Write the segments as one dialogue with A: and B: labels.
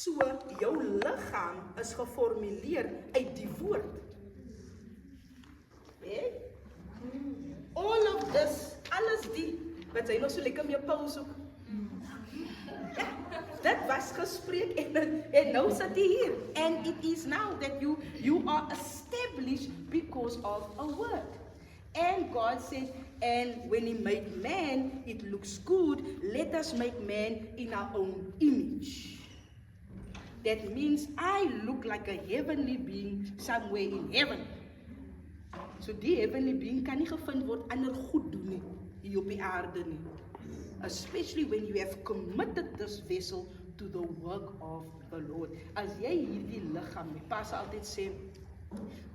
A: So, jou liggaam is geformuleer uit die woord. All of this, alles die, wat sy nog so lekker mee Paul soek. Ja, dit was gespreek en nou sit jy hier. And it is now that you are established because of a word. And God said, and when he made man, it looks good, let us make man in our own image. That means I look like a heavenly being somewhere in heaven. So die heavenly being kan nie gevind word ander goed doen nie, hier op die aarde nie. Especially when you have committed this vessel to the work of the Lord. As jy hierdie liggaam, my pa sal altyd sê,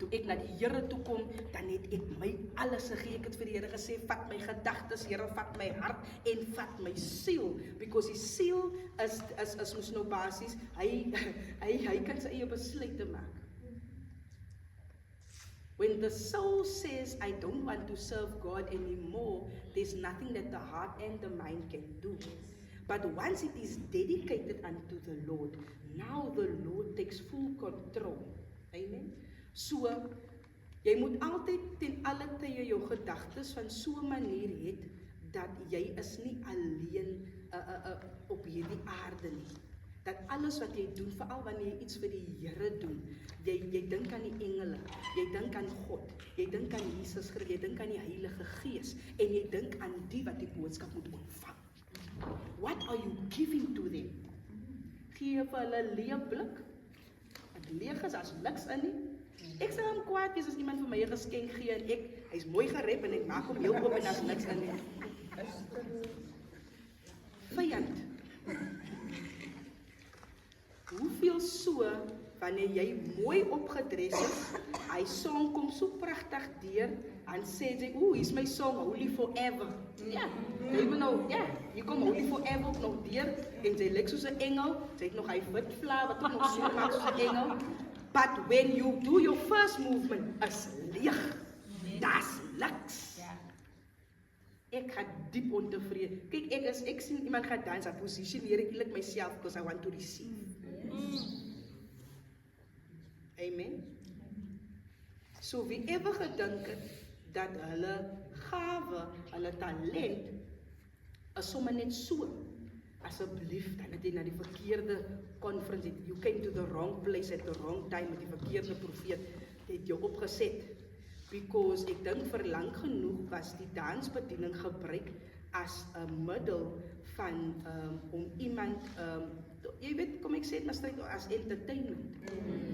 A: toe ek na die Here toe kom, dan het ek my alles gegee. Ek het vir die Here gesê, vat my gedagtes, Here, vat my hart en vat my siel. Because die siel is mos nou basies, hy kan sy eie besluite maak. When the soul says, I don't want to serve God anymore, there's nothing that the heart and the mind can do. But once it is dedicated unto the Lord, now the Lord takes full control. Amen. So, jy moet altyd ten alle tye jou gedagtes van so 'n manier hê dat jy is nie alleen op hierdie aarde nie. Dat alles wat jy doen, veral wanneer jy iets vir die Here doen, jy dink aan die engele, jy dink aan God, jy dink aan Jesus Christus, jy dink aan die Heilige Gees, en jy dink aan die wat die boodskap moet ontvang. What are you giving to them? Gee vir hulle leë blik, wat leeg is, as niks in nie. Ek sal hom kwaad wees as iemand vir my 'n geskenk gee, en hy's mooi gerep, en ek maak hom heel oop, en as niks in nie. Vyand. Hoeveel so, wanneer jy mooi opgedres is, hy song kom so pragtig deur, en sê jy, hier's my song, Holy Forever. Ja, jy wil nou, ja, hier kom Holy Forever ook nog deur, en sy lyk soos 'n engel, sy het nog hy wit vla, wat ook nog so maak soos 'n engel. But when you do your first movement, is leeg, das niks. Ek gaan diep ontevrede. Kyk, ek sien iemand gaan dans, dan positioneer ek eerlik myself, because I want to receive. Amen. So wie ever gedink het dat hulle gawe, hulle talent is sommer net so, asseblief, dan het jy na die verkeerde conference, you came to the wrong place at the wrong time, met die verkeerde profeet, het jou opgeset, because ek dink vir lang genoeg was die dansbediening gebruik as 'n middel van om iemand, jy weet, kom ek sê het maar stryd, as entertainment,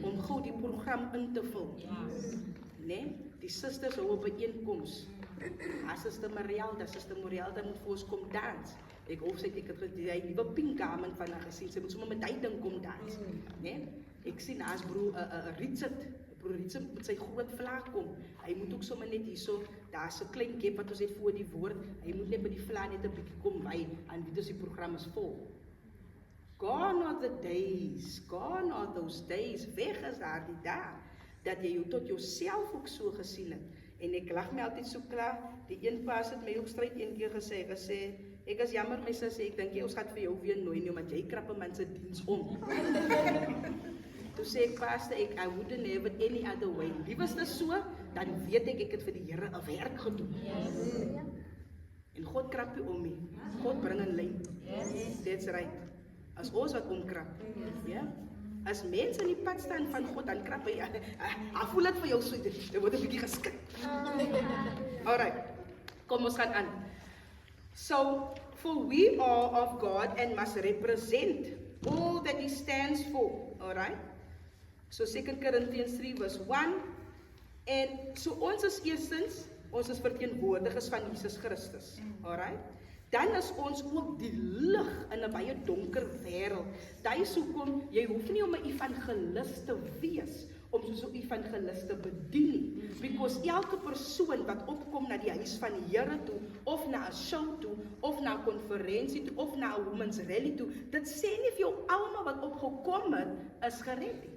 A: om gou die program in te vul. Nee, die susters hou op 'n bijeenkoms. Suster Marielda moet vir ons kom dans. Ek hoop sy het die nuwe pinkkamer van haar gesien, sy moet sommer met hy ding kom dans. Nee, ek sien as broer Richard met sy groot vlak kom. Hy moet ook sommer net hierso, daar's 'n klein gap wat ons het voor die woord, hy moet net by die vlak net 'n bietjie kom wy, en wie dis die program is vol. Gone are the days, gone are those days, weg is daar die dae, dat jy jou tot jouself ook so gesien het. En ek lag my altyd so klaar, die een pas het my ook stryd een keer gesê, ek is jammer my sussie, ek dink jy ons gaan vir jou weer nooi nie, want jy krap 'n man se diens om. Toe sê ek, pastor, I wouldn't have it any other way. Liewste so, dan weet ek het vir die Here 'n werk gedoen. En God krap jy om nie, God bring 'n lyn. That's right. As ons wat omkrap, ja. As mense in die pad staan van God, dan krap hy, voel dit vir jou so, dit word 'n bietjie geskik. Alright, kom ons gaan aan. So, for we are of God and must represent all that he stands for, alright? So 2 Corinthians 3 verse 1, en so ons is eerstens, ons is verteenwoordigers van Jesus Christus, alright? Dan is ons ook die lig in 'n baie donker wêreld. Dis hoekom jy hoef nie om 'n evangelis te wees om soos 'n evangelis te bedien nie. Because elke persoon wat opkom na die huis van die Here toe, of na 'n show toe, of na 'n konferensie toe, of na 'n women's rally toe, dit sê nie vir jou almal wat opgekom het is gered nie.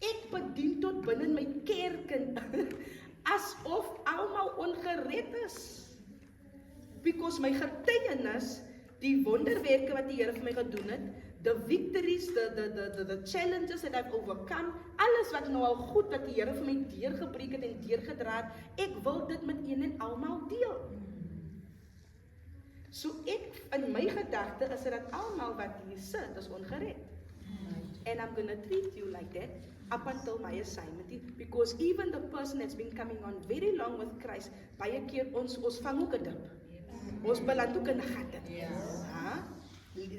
A: Ek bedien tot binne my kerk asof almal ongered is. Because my getuienis, die wonderwerke wat die Here vir my gedoen het, the victories, the challenges that I've overcome, alles wat nou al goed wat die Here vir my deurgebreek het en deurgedra het, ek wil dit met een en almal deel. So ek, in my gedagte is dat almal wat hier sit, is ongered. And I'm going to treat you like that up until my assignment. Because even the person that's been coming on very long with Christ, baie keer ons vang ook 'n dip. Ons beland ook in 'n gat.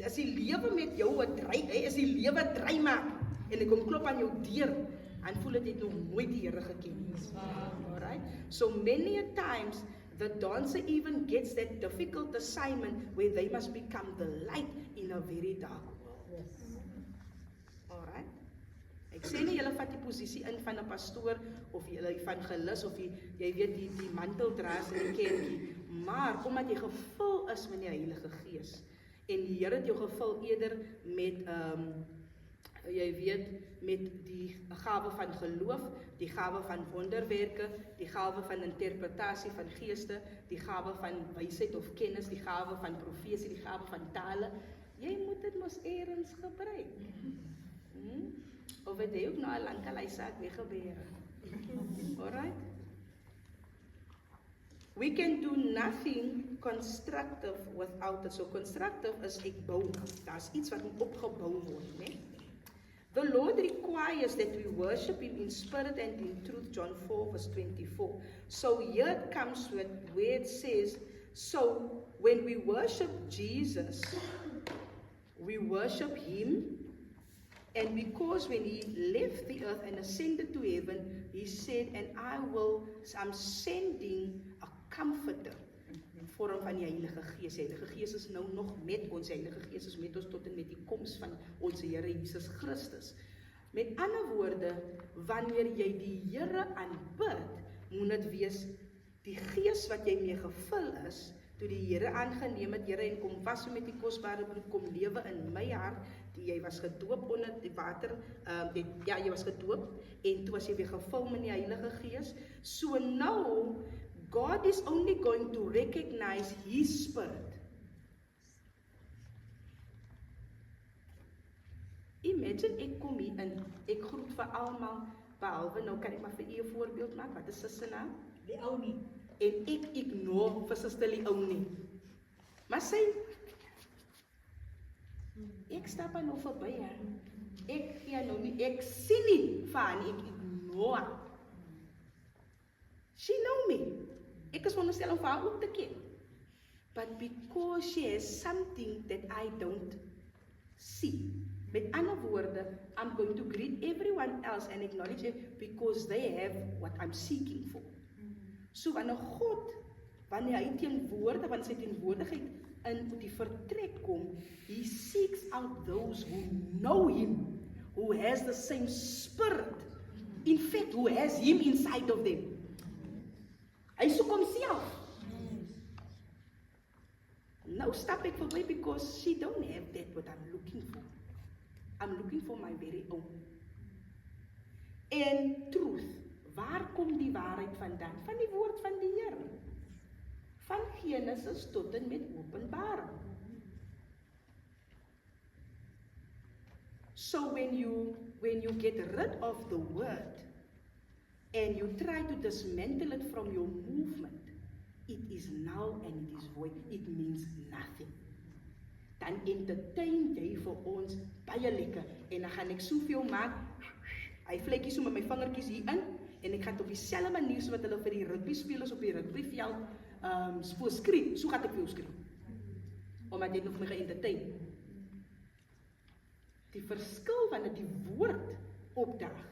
A: As die lewe met jou wat dry, as die lewe dry maak en ek kom klop aan jou deur, dan voel dit jy nog nooit die Here geken. Alright? So many a times the dancer even gets that difficult assignment where they must become the light in a very dark world. Alright? Ek sê nie julle vat die posisie in van 'n pastoor of julle evangelis of jy weet die mantel dra in die kerkie, maar omdat jy gevul is met die Heilige Gees en die Here het jou gevul eerder met jy weet met die gawe van geloof, die gawe van wonderwerke, die gawe van interpretasie van geeste, die gawe van wysheid of kennis, die gawe van profesie, die gawe van tale. Jy moet dit mos eers gebruik. Of het jy ook nou 'n lang saak weggebeur. Alright? We can do nothing constructive without it. So constructive is ek bou. Daar's iets wat moet opgebou word, né? The Lord requires that we worship Him in spirit and in truth, John 4 verse 24. So here it comes with where it says, so when we worship Jesus, we worship Him, and because when He left the earth and ascended to heaven, He said, and I'm sending a comforter, vorm van die Heilige Gees. Die Heilige Gees is nou nog met ons. Die Heilige Gees is met ons tot en met die koms van ons Here Jesus Christus. Met ander woorde, wanneer jy die Here aanbid, moet dit wees die Gees wat jy mee gevul is, toe die Here aangeneem het, Here, en kom was met die kosbare bloed, kom lewe in my hart, jy was gedoop onder die water, jy was gedoop, en toe was jy weer gevul met die Heilige Gees. So nou, God is only going to recognize His Spirit. Imagine ek kom hier in, ek groet vir almal, behalwe nou kan ek maar vir u 'n voorbeeld maak, wat is sy naam?
B: Die ou nie.
A: En ek ignore vir Suster die ou nie. Maar sy, ek stap aan nou verby haar. Ek gee nou nie, ek sien nie vir haar nie, ek ignore. She know me. Ek is veronderstel om vir haar ook te ken. But because she has something that I don't see. Met ander woorde, I'm going to greet everyone else and acknowledge it because they have what I'm seeking for. So wanneer God, wanneer hy wanneer sy teenwoordigheid in die vertrek kom, He seeks out those who know Him, who has the same spirit, in fact, who has Him inside of them. Hy soek homself. Nou stap ek verby because she don't have that what I'm looking for. I'm looking for my very own. En truth, waar kom die waarheid vandaan? Van die woord van die Here. Van Genesis tot en met Openbaring. So when you get rid of the word and you try to dismantle it from your movement, it is null and it is void. It means nothing. Dan entertain jy vir ons baie lekker en dan gaan ek soveel maak, hy vlekkie so met my vingertjies hier in en ek gaan op dieselfde manier so wat hulle vir die rugby spelers op die rugbyveld voorskryf, so gaan ek vir jou skryf. Omdat jy nog my ge-entertain. Die verskil wanneer die woord opdaag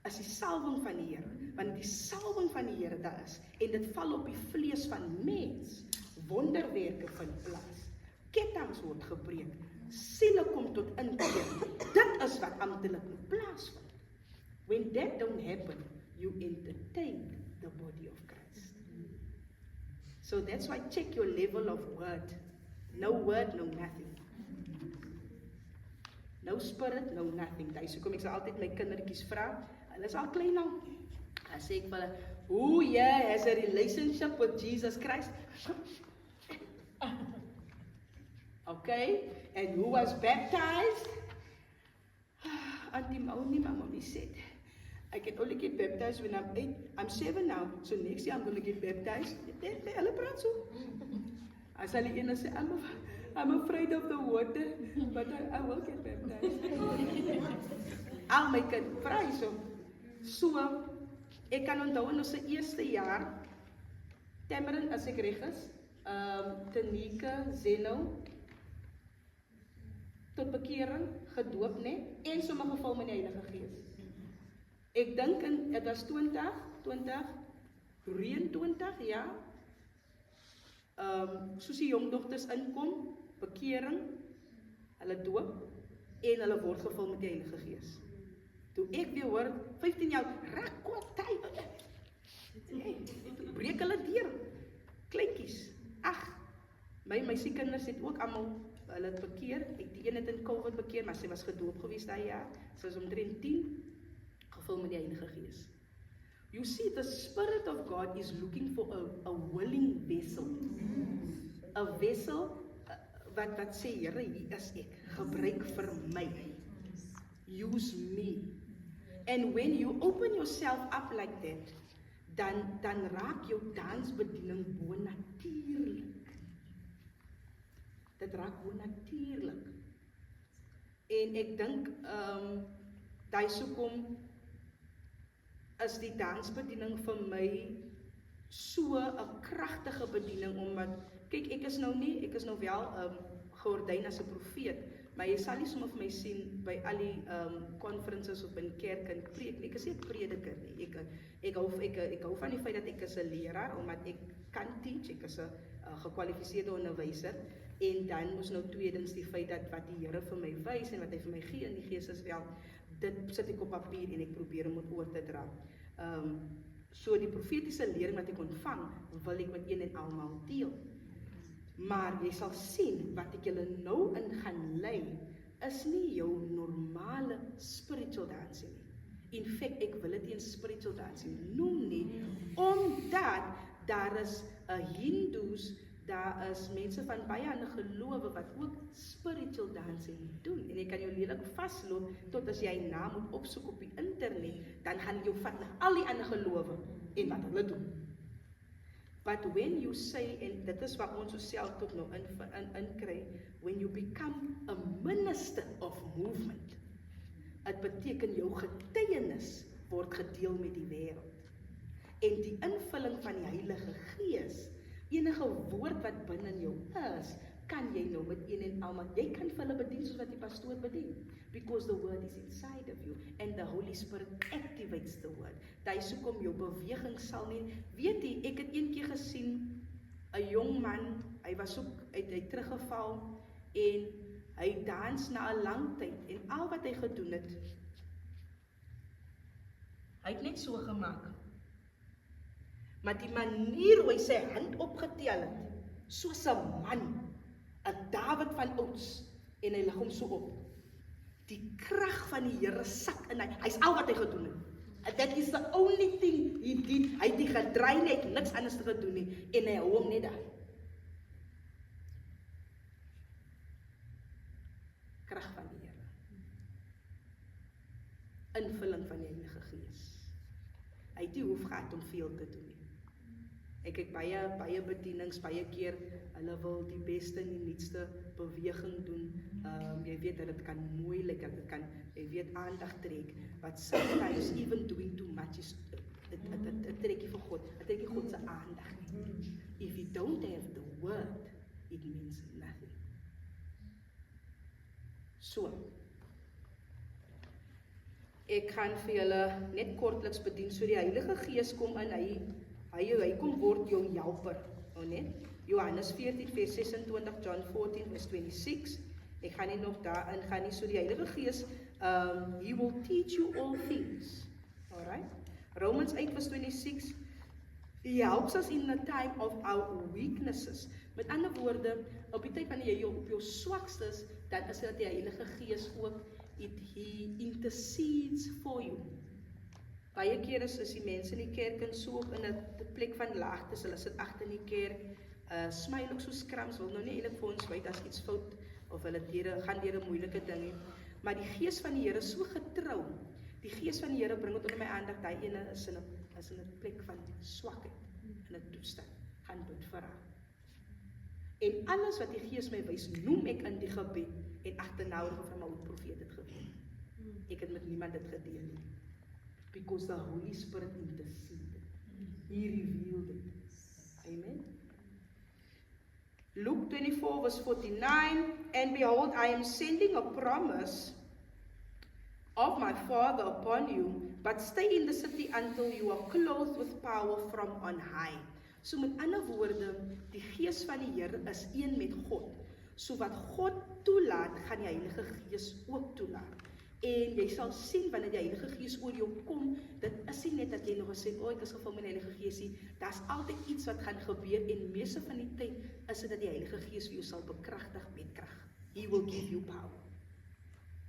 A: is die salwing van die Here. Wanneer die salwing van die Here daar is en dit val op die vlees van mens, wonderwerke vind plaas. Kettinge word gebreek, siele kom tot inkeer. Dit is wat amptelik moet plaasvind. When that don't happen, you entertain the body of Christ. So that's why check your level of word. No word, no nothing. No spirit, no nothing. Dis hoekom ek sal altyd my kindertjies vra, hulle is al klein nou. Dan sê ek vir hulle, who here has a relationship with Jesus Christ? Ok, Okay? And who was baptized? Auntie Mommy said, I can only get baptized when I'm 8. I'm 7 now, so next year I'm going to get baptized. Hulle praat so. As hulle ene sê, I'm afraid of the water, but I will get baptized. Al my kind vry so. So, ek kan onthou in ons eerste jaar, Tamarin as ek reg is, Tanika, Zeno, tot bekering, gedoop, né? En sommige geval met die Heilige Gees. Ek dink dit was 2023, ja. Soos die jongdogters inkom, bekering, hulle doop, en hulle word gevul met die Heilige Gees. Toe ek weer hoor, 15 jaar, rakwatai, breek hulle deur, kleintjies, ag, my meisiekinders het ook allemaal, hulle het bekeer, die een het in COVID bekeer, maar sy was gedoop gewees daai jaar, sy was omtrent 10, gevul met die Heilige Gees. You see, the Spirit of God is looking for a willing vessel. A vessel wat sê, Here, hier is ek, gebruik vir my. Use me. And when you open yourself up like that, dan raak jou dansbediening bonatuurlik. Dit raak bonatuurlik. En ek dink, daai soekom is die dansbediening vir my so 'n kragtige bediening, omdat, kyk, ek is nou wel geordyn as 'n profeet, maar jy sal nie sommer vir my sien by al die conferences of in kerk en preek nie. Ek is nie 'n prediker nie. Ek hou van die feit dat ek is 'n leraar, omdat ek kan teach, ek is 'n gekwalifiseerde onderwyser, en dan moes nou tweedens die feit dat wat die Here vir my wys en wat hy vir my gee in die Gees is wel, dit sit ek op papier en ek probeer om dit oor te dra. So die profetiese lering wat ek ontvang, wil ek met een en almal deel. Maar jy sal sien, wat ek julle nou in gaan lei, is nie jou normale spiritual dancing nie. In fact, ek wil dit nie spiritual dancing noem nie, omdat daar is Hindoes, daar is mense van baie ander gelowe wat ook spiritual dancing doen. En jy kan jou lelik vasloop, tot as jy naam moet opsoek op die internet, dan gaan jy vat na al die ander gelowe, en wat hulle doen. But when you say, en dit is wat ons self tot nou in kry, when you become a minister of movement, het beteken jou getuienis word gedeel met die wêreld. En die invulling van die Heilige Gees, enige woord wat binne jou is, kan jy nou met een en almal, jy kan vir hulle bedien soos wat die pastoor bedien, because the word is inside of you, and the Holy Spirit activates the word. Daai soek om jou beweging sal nie, weet jy, ek het een keer gesien, 'n jong man, hy was ook, hy teruggeval, en hy dans na 'n lang tyd, en al wat hy gedoen het, hy het net so gemaak, maar die manier hoe hy sy hand opgetel het, soos 'n man, 'n Dawid van ouds, en hy lig hom so op. Die krag van die Here sak in hy, hy's al wat hy gedoen het. That is the only thing he did. Hy het nie gedraai nie, hy het niks anders gedoen nie, en hy hou hom net daar. Krag van die Here. Invulling van die Heilige Gees. Hy het nie hoef gehad om veel te doen nie. Ek het baie bedienings, baie keer, hulle wil die beste en die nuutste beweging doen. Jy weet dat dit kan mooi lyk, dit kan, jy weet, aandag trek, but sometimes even doing too much is, dit trek nie vir God, dit trek nie God se aandag nie. If you don't have the word, it means nothing. So, ek gaan vir julle net kortliks bedien, so die Heilige Gees kom in, hy kom word jou helper, net? Johannes 14 vers 26, John 14 vers 26, ek gaan nie nog daarin gaan nie, so die Heilige Gees, he will teach you all things, alright? Romans 8 vers 26, he helps us in the time of our weaknesses, met ander woorde, op die tyd wanneer jy op jou swakstes, dan is dit die Heilige Gees ook, he intercedes for you. Baie keer is die mense in die kerk en so in 'n plek van laagtes, hulle sit agter in die kerk, smile ook so skrams, wil nou nie eintlik vir ons weet as iets of hulle gaan deur 'n moeilike ding hê. Maar die gees van die Here is so getrou. Die gees van die Here bring dit onder my aandag, daai ene is in 'n plek van swakheid, in 'n toestand. Gaan bid vir haar. En alles wat die gees my wys, noem ek in die gebed en agternou van my ou profeet het gedoen. Ek het met niemand dit gedeel nie. Because the Holy Spirit interceded. He revealed it. Amen. Luke 24 verse 49, and behold, I am sending a promise of my Father upon you, but stay in the city until you are clothed with power from on high. So met ander woorde, die gees van die Here is een met God. So wat God toelaat, gaan die Heilige Gees ook toelaat. En jy sal sien wanneer die Heilige Gees oor jou kom, dit is nie net dat jy nog sê, ek is gevul met die Heilige Gees nie. Daar's altyd iets wat gaan gebeur en meeste van die tyd is dit dat die Heilige Gees vir jou sal bekragtig met krag. He will give you power.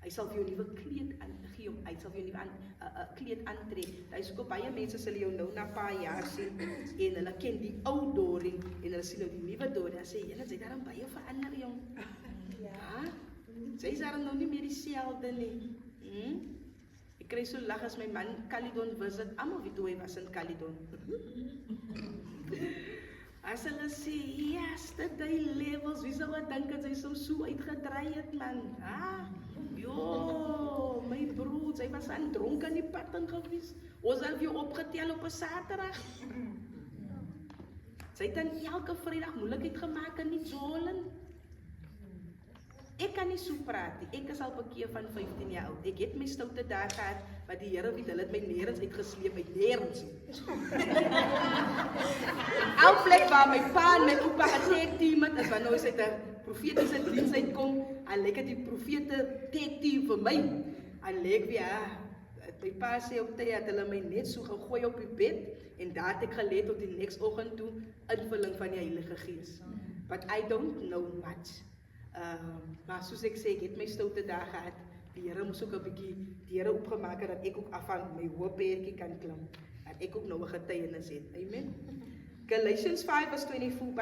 A: Hy sal vir jou 'n nuwe kleed aangee, hy sal vir jou 'n nuwe kleed aantrek. Daar is ook baie mense sal jou nou na 'n paar jaar sien en hulle ken die ou Doring en hulle sien nou die nuwe Doring en sê, "Jy het daarom baie verander, jong." Ja. Sy is daarom nou nie meer dieselfde nie. Ek kry so lag as my man Caledon visit, almal weet hoe hy was in Caledon. As hulle sê, yesterday levels, wie sou wat dink dat sy so uitgedraai het, man? Jo, my broer, sy was aan dronk aan die pad gewees. Ons het jou opgetel op 'n Saterdag. Sy het dan elke Vrydag moeilikheid gemaak in die Zolen. Ek kan nie so praat nie. Ek is al bekeer van 15 jaar oud. Ek het my stoute dae gehad, maar die Here weet, hulle het my nêrens uitgesleep, uit nêrens. Elke plek waar my pa en my oupa getekteam het, is wanneer ons uit 'n profetiese diens uitkom, en lyk die profete tekteam vir my. En lyk weer, my pa sê op tyd, hulle my net so gegooi op die bed, en daar het ek gelê tot die next oggend toe, invulling van die Heilige Gees. But I don't know much. Maar soos ek sê, ek het my stoute dae gehad, die Here moes ook 'n bietjie deure oopgemaak het, dat ek ook af van my hoë pertjie kan klim, dat ek ook nou 'n getuienis het. Amen. Galatians 5 verse 22,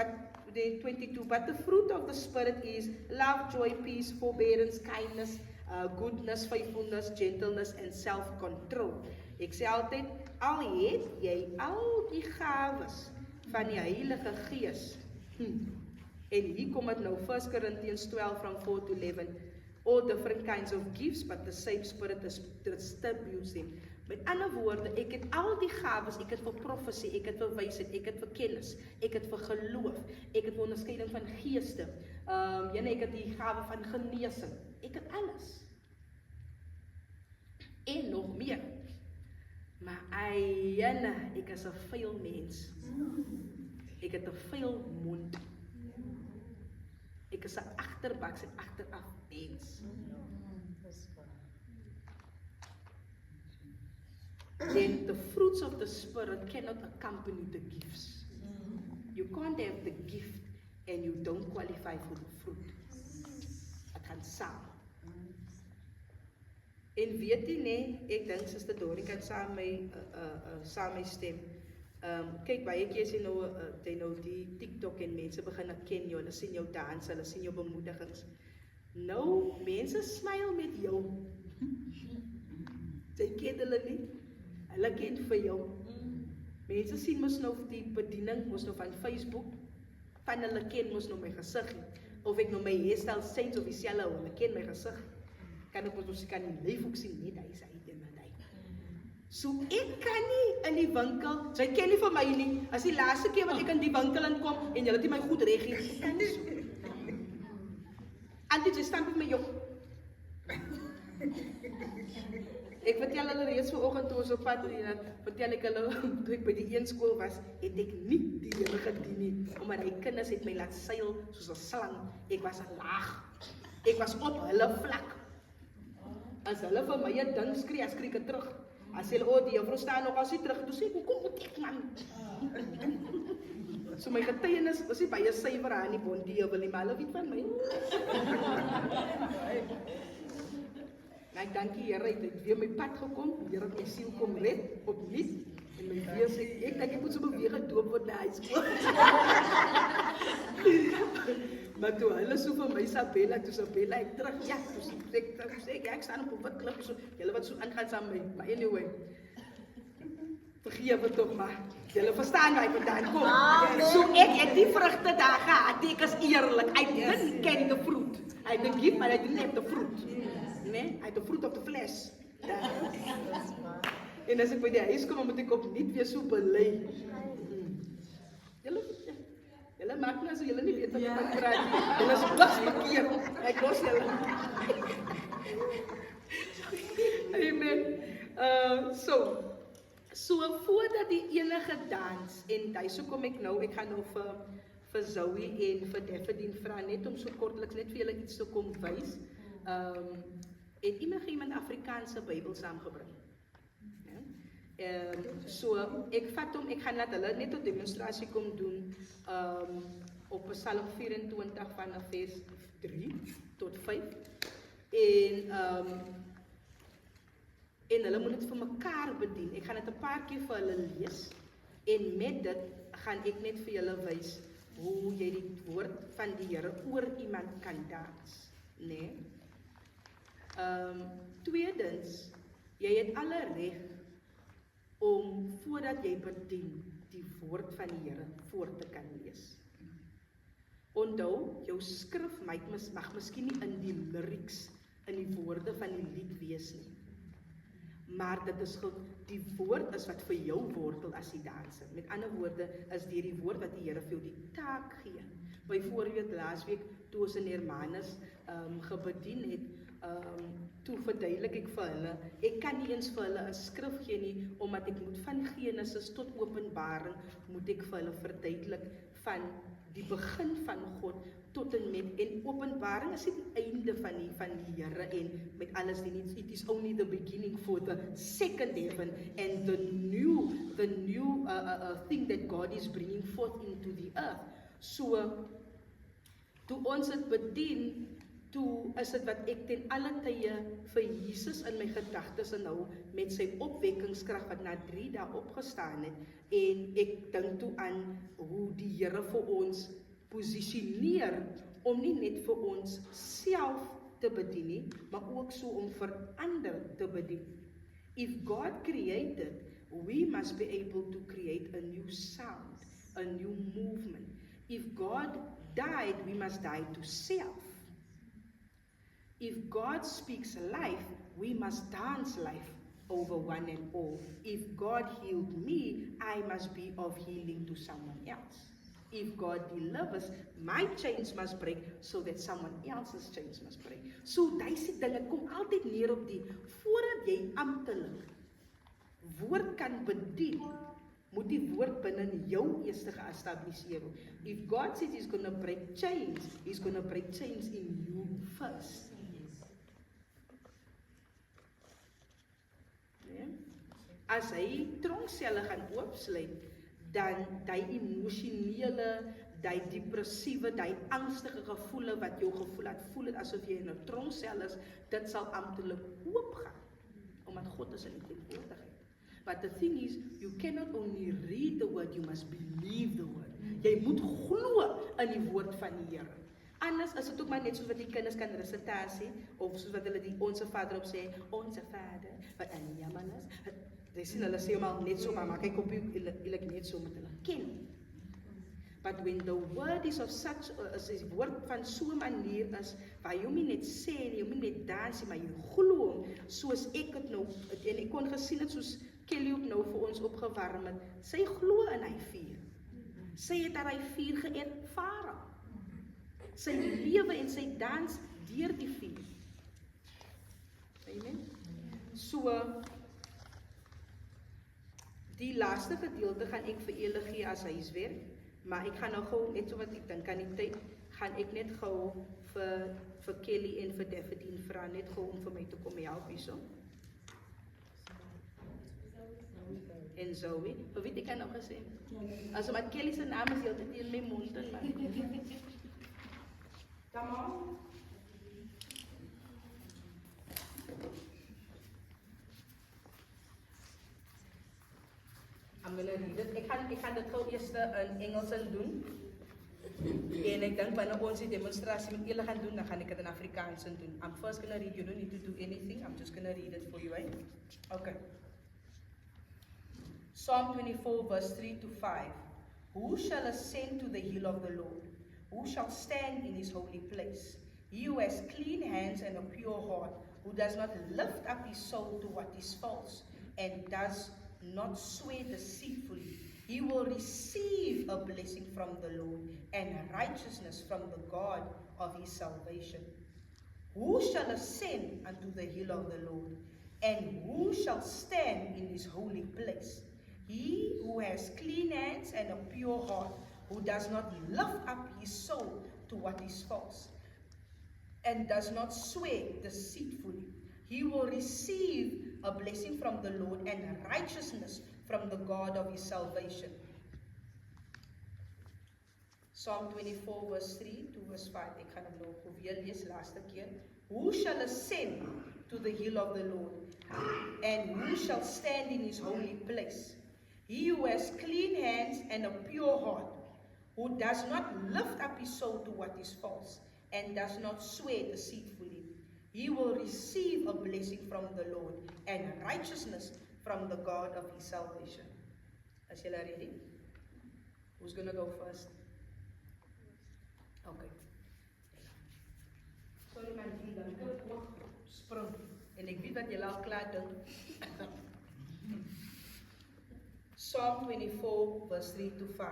A: but the fruit of the Spirit is love, joy, peace, forbearance, kindness, goodness, faithfulness, gentleness and self-control. Ek sê altyd, al het jy al die gawes van die Heilige Gees, en hier kom het nou 1 Corinthians 12 from 4 to 11. All different kinds of gifts, but the same Spirit distributes them. Met ander woorde, ek het al die gawes, ek het vir profesie, ek het vir wysheid, ek het vir kennis, ek het vir geloof, ek het vir onderskeiding van geeste, ek het die gawe van genesing, ek het alles. En nog meer. Maar ek is 'n vuil mens. Ek het 'n vuil mond. Ek is 'n agterbaks en agteraf mens. Then the fruits of the Spirit cannot accompany the gifts. You can't have the gift and you don't qualify for the fruit. Dit gaan saam. En weet jy nie, ek dink Suster Doring kan saam my stem. Kyk, baie keer sien nou die TikTok en mense begin ken jou, hulle sien jou dans, hulle sien jou bemoedigings. Nou, mense smile met jou. Sy ken hulle nie, hulle ken vir jou. Mense sien mos nou die bediening, mos nou van Facebook, van hulle ken mos nou my gesig. Of ek nou my hairstyle sens of dieselfde, hulle ken my gesig. Kan ek mos kan nie lyf ook sien, net hy is uit en hy. So ek kan nie in die winkel, sy ken nie vir my nie, as die laaste keer wat ek in die winkel inkom, en julle het my goed reg hier, ek kan nie so. Antjie, jy staan met my jok. Ek vertel hulle reeds vanoggend toe ons op pad het, vertel ek hulle, toe ek by die een skool was, het ek nie die Here gedien nie, omdat hy kinders het my laat seil soos 'n slang. Ek was laag. Ek was op hulle vlak. As hulle vir my 'n ding skree, as skree ek terug. As hulle, die juffrou staan nog as hy terug, toe sê ek, "Hoekom moet ek, man?" So my getuienis was nie baie suiwer aan die bondie wil nie, maar hulle weet van my. Ek dank die Here, ek het weer my pad gekom, die Here het my siel kom red, opnuut, en my weer sê, ek dink ek moet so beweeg gedoop word na high school. Maar toe hulle so vir my Sabella, toe Sabella ek terug, ja, toe sê ek, ja, ek staan op 'n wit klip, so, julle wat so aangaan saam met my, maar anyway, vergewe tog maar, julle verstaan waar ek vandaan kom. So ek het die vrugte daar gehad, ek is eerlik, I didn't carry the fruit, I didn't give, but I didn't have the fruit, nee, I had the fruit of the flesh. En as ek by die huis kom, moet ek opnuut weer so bely. Julle maak nou so julle nie weet wat ek van praat nie. Julle is bliks verkeerd. Ek los julle. Amen. So voordat die enige dans en so kom ek nou, ek gaan nou vir Zoe en vir Daphne vra net om so kortliks net vir julle iets te kom wys. Het iemand Afrikaanse Bybel saamgebring? So ek vat hom, ek gaan laat hulle net 'n demonstrasie kom doen op Psalm 24 vanaf vers 3 tot 5 en hulle moet dit vir mekaar bedien. Ek gaan dit 'n paar keer vir hulle lees en met dit gaan ek net vir julle wys hoe jy die woord van die Here oor iemand kan dans, né? Tweedens, jy het alle reg om voordat jy bedien die woord van die Here voor te kan lees. Onthou, jou skrif mag miskien nie in die lyrics, in die woorde van die lied wees nie. Maar dit is die woord is wat vir jou wortel as die danser. Met ander woorde is die woord wat die Here vir jou die taak gee. Byvoorbeeld laasweek toe ons in Hermanus gebedien het, toe verduidelik ek vir hulle, ek kan nie eens vir hulle 'n skrif gee nie, omdat ek moet van Genesis tot Openbaring, moet ek vir hulle verduidelik van die begin van God tot en met, en Openbaring is die einde van die Here en met alles die nie, it is only the beginning for the second heaven and the new thing that God is bringing forth into the earth. So, toe ons het bedien, toe is dit wat ek ten alle tye vir Jesus in my gedagtes inhou met sy opwekkingskrag wat na 3 dae opgestaan het en ek dink toe aan hoe die Here vir ons posisioneer om nie net vir ons self te bedien nie, maar ook so om vir ander te bedien. If God created, we must be able to create a new sound, a new movement. If God died, we must die to self. If God speaks life, we must dance life over one and all. If God healed me, I must be of healing to someone else. If God delivers, my chains must break so that someone else's chains must break. So daai dinge kom altyd neer op die, voordat jy amptelik woord kan bedien, moet die woord binne jou eers geëstabiliseer word. If God says he's going to break chains, he's going to break chains in you first. As hy tronkselle gaan oopsluit, dan die emosionele, die depressiewe, die angstige gevoele wat jou gevoel het asof jy in 'n tronksel is, dit sal amptelik oopgaan, omdat God is in die teenwoordigheid. But the thing is, you cannot only read the word, you must believe the word. Jy moet glo in die woord van die Here. Anders is dit ook maar net soos wat die kinders kan resitasie, of soos wat hulle die Onse Vader op sê, Onse Vader, wat in die hemel is. Jy sien, hulle sê maar net so, maar kyk op jy net so met hulle ken. But when the word is of such, as die woord van so 'n manier is, waar jy hom nie net sê nie, jy hom nie net dans nie, maar jy glo hom, soos ek het nou, en ek kon gesien het, soos Kelly ook nou vir ons opgewarm het, sy glo in hy vuur. Sy het haar hy vuur geërvaar. Sy lewe en sy dans deur die vuur. Amen. So, die laaste gedeelte gaan ek vir julle gee as huiswerk, maar ek gaan nou gou, net so wat ek dink aan die tyd, gaan ek net gou vir Kelly en vir Daphne vra, net gou om vir my te kom help hierso. En Zoe, vir wie ek kan nou gesê? As omdat Kelly se naam is heeltyd in my mond en man. Come on. I'm gonna read it. Ek gaan dit gou eers in Engels doen. En ek dink wanneer ons die demonstrasie met julle gaan doen, dan gaan ek dit in Afrikaans doen. I'm first gonna read, you don't need to do anything, I'm just gonna read it for you, right? Okay. Psalm 24 verse 3 to 5. Who shall ascend to the hill of the Lord? Who shall stand in his holy place? He who has clean hands and a pure heart, who does not lift up his soul to what is false, and does not swear deceitfully. He will receive a blessing from the Lord and righteousness from the God of his salvation. Who shall ascend unto the hill of the Lord? And who shall stand in his holy place? He who has clean hands and a pure heart, who does not lift up his soul to what is false, and does not swear deceitfully. He will receive a blessing from the Lord and righteousness from the God of his salvation. Psalm 24 verse 3 to verse 5. Ek gaan hom nog weer lees laaste keer. Who shall ascend to the hill of the Lord? And who shall stand in his holy place? He who has clean hands and a pure heart, who does not lift up his soul to what is false, and does not swear deceitfully. He will receive a blessing from the Lord and righteousness from the God of his salvation. As you are ready? Who's going to go first? Okay. Sorry man, ek het ook sprong. En ek weet wat julle al klaar dink. Psalm 24 verse 3 to 5.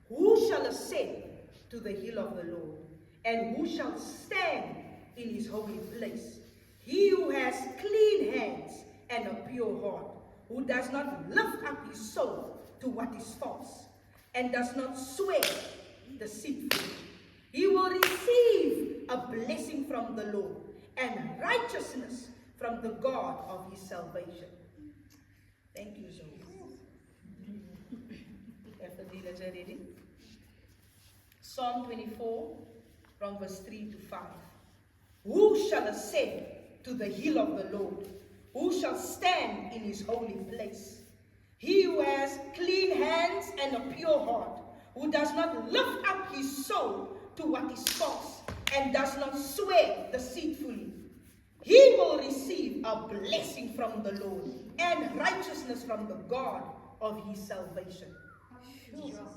A: Who shall ascend to the hill of the Lord? And who shall stand in his holy place? He who has clean hands and a pure heart, who does not lift up his soul to what is false, and does not swear deceitfully. He will receive a blessing from the Lord and righteousness from the God of his salvation. Thank you, Zoe. After the letter reading. Psalm 24 from verse 3 to 5. Who shall ascend to the hill of the Lord? Who shall stand in his holy place? He who has clean hands and a pure heart, who does not lift up his soul to what is false, and does not swear deceitfully. He will receive a blessing from the Lord and righteousness from the God of his salvation. Sure.